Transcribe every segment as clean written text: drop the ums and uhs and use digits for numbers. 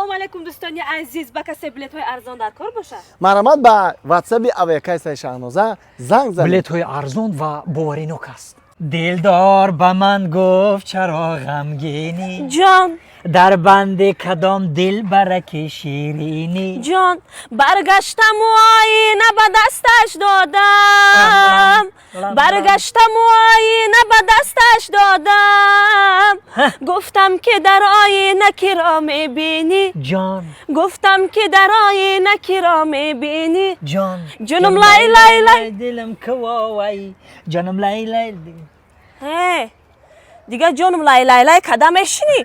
салом алейкум дӯстони азиз. Ба касе билетҳои арзон дар кор бошад? марамат ба ватсаби авиакайсаи Шаҳноза занг зад. билетҳои арзон ва боваринок аст. дилдор ба ман гуфт чаро ғамгинӣ ҷон, дар банди кадом дилбараки ширинӣ ҷон, баргаштам у оина ба дасташ додам. баргаштам у оина ба дасташ додам. гуфтам ки дар оина киро мебинӣ. ҷон гуфтам ки дар оина киро мебинӣ. ҷон ҷунум лай лай лай. дилам кувовай ҷонум лай лай дига ҷонум лай лай лай када мешинӣ?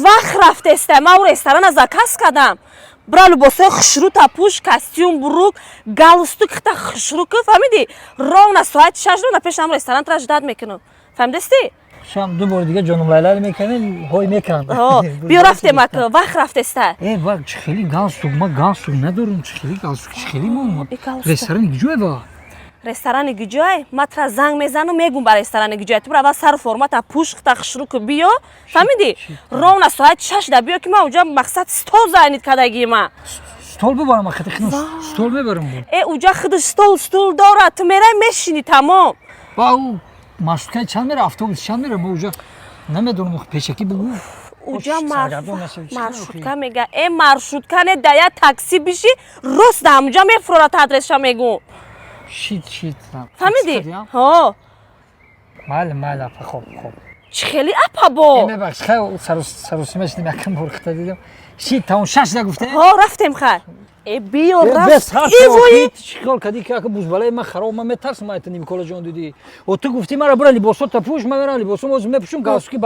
вақт рафтеста. ман у ресторана заказ кардам. бра либосои хушрута пӯш, костюм, бурук, галстук хита хушруку фаҳмидӣ? ровна соати 6 на пешам ресторан тра ждат мекунам. фаҳмидасти? шам ду бор дига ҷонум лай лай мекунем ҳой мекунам. биё рафтем ак вақт рафтеста. вақ чӣ хели галстук ма галстук надорам. чӣ хели галстук чӣ хели мо галстук. ресторани гиҷое ва ресторани гиҷой матра занг мезану мегум ба ресторани гиҷой. ту бра сару формата пӯш хита хушруку биё. фаҳмидӣ? ровна соати 6 да биё ки ман уҷа мақсад стол зайнид кадагӣ ма. стол бибарам ахата хина стол мебарам. уҷа худаш стол дорад. ту мерай мешинӣ тамом. ба у маршруткаи чанд мера автобус чанд мера мо уҷа намедонам пешакӣ бугу. уҷа маршрутка мега маршрутка не дая такси биши рост да ҳамуҷа мефурорад адресша мегум. шит фаҳмидӣ? майли апа хоб чӣ хели апа бо? мебахш хай саросима шидим якам бор хита дидам шит таун 6 да гуфте рафтем хай биё чикор кади ки ака бузбалаи ман хароб ман метарсам айта Никола ҷон дидӣ о ту гуфти мара бира либосота пӯш ман мерам либосом оз мепӯшам галстуки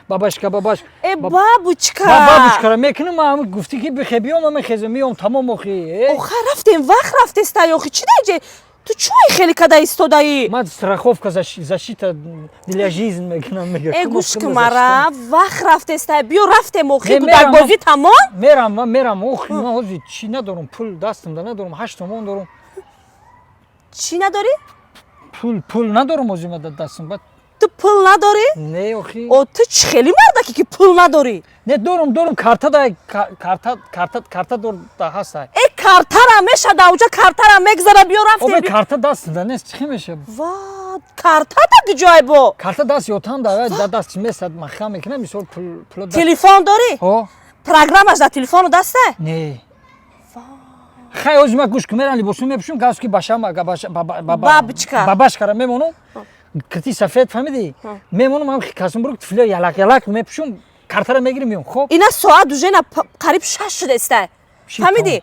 бабашка бабушкара мекунам ман гуфти ки бихе биё ман мехезам миём тамом охи оха рафтем вақт рафтестай охи чӣ даҷе ту чӯи хеле када истодаӣ? ман страховка защита для жизни мекунам мега гӯш ки мара вақт рафтестай биё рафтем охи гударбозӣ тамом мерам охи ман ҳозир чӣ надорам пул дастамда надорам 8 томон дорам. чӣ надорӣ? пул надорам ҳозир ман дастам. ту пул надорӣ? не охи ту чӣ хели мардаки ки пул надорӣ? не дорам карта дорда ҳаста картара мешада уҷа картара мегзара биё рафтем карта дастда нест чӣ меша ва карта да гиҷой бо карта даст ётанда даст чӣ месад ман хам мекунам мисол пул телефон дорӣ? программаш дар телефону даста? не хай ҳозир ман гӯш ки мерам либосум мепӯшам галстуки бабашкара мемонам кити сафед фаҳмидӣ мемонам ҳам касумбурук туфлиё ялак мепӯшам картара мегирим миём. хоб ина соат дужена қариб 6 шудеста фаҳмидӣ?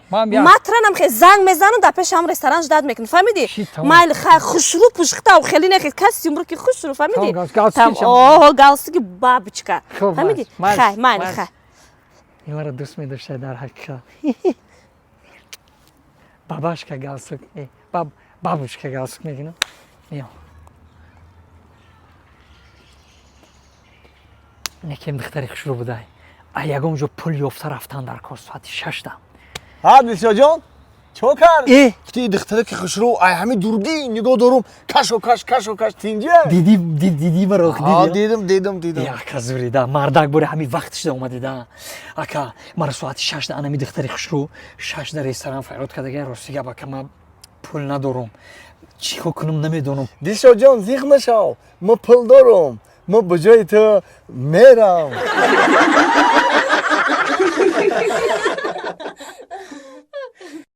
матранам хе занг мезану дар пешам ресторан ждат мекунӣ фаҳмидӣ? майли хай хушрӯ пӯшхитау хеле нехе костюмруки хушрӯ фаҳмидӣ? галстуки бабочка фаҳмидӣ? хай майли хай имара дӯст медоштаи дар ҳақиқат бабашка галстук бабушка галстук мегирам миём. некем духтари хушрӯ будай ягон ҷо пул ёфта рафтан дар кор соати 6 да дилшодҷон чо кард гуфти духтаре ки хушрӯ ай ҳами дурбин нигоҳ дорум кашо каш тинҷа дидӣ маро дидам яка зурида мардак бори ҳами вақтишда омадида ака мара соати 6 да анами духтари хушрӯ 6 да ресторан файрод кардага ростига бака ман пул надорум чӣ кор кунам намедонам. дилшодҷон зиқ нашав мо пул дорум мо ба ҷои ту мерам.